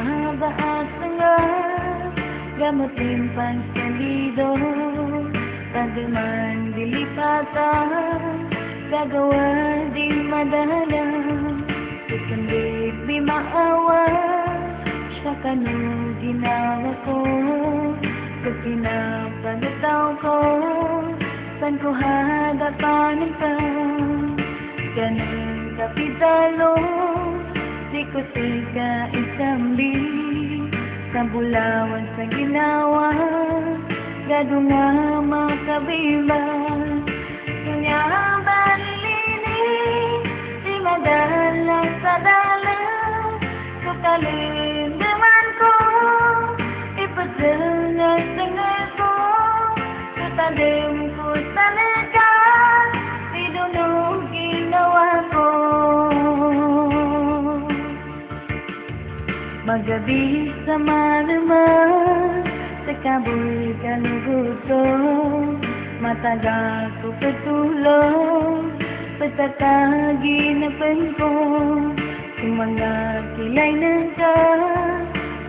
Babaas nga gamot limpang salido, pagduman dilipatan, gagawa di madala, kusundit di maawa, siya kanong ginawa ko, kung pinapanataw ko, saan ko hadapanin pa, ganun kapitalo, di ko sika isambi, sa bulawan sa ginawa, gado nga makabiba, kanya balini, di madala sa dala, sukalindaman ko, ipadal na sangay ko, sutalim ko talaga, di doon ginawa ko. Magabi sa malaman, sa kabul kaluguto, matagal ko patulong, patataginapan ko, mga kilay ng ka,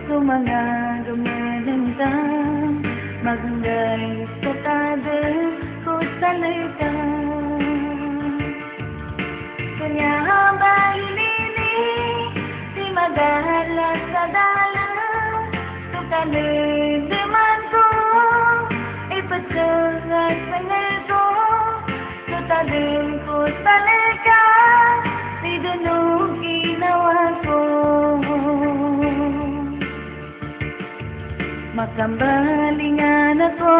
mga gumadanda, magunday sa tabi ko talaga. Kanya balini, di madala sa dala, sukalindaman ko, ipagsagat sa nito, sutalim ko talaga, di doon ginawa ko. Makambalingan ako,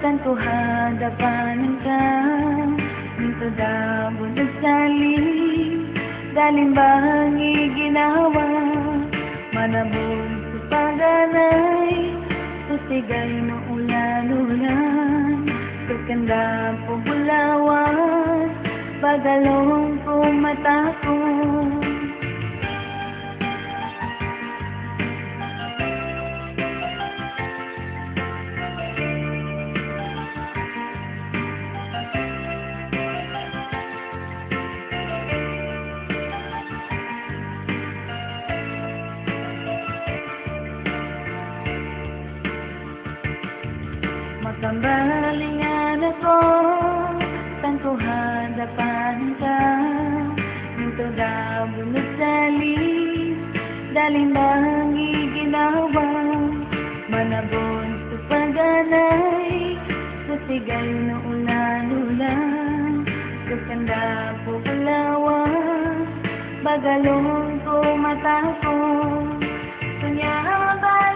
saan ko hadapanan ka, nito dabon at saling, daling bangi ginawa, manabong sa paganay, susigay mo ulan-ulan, kaganda po bulawan, pagalong ko mata ko. Makambalingan ako, saan ko hadapan ka, nito dabon at saling, daling bangi ginawa, manabon sa paganay, susigay na ulan-ulan, kaganda po bulawan, bagalong ko mata ko, kanya ba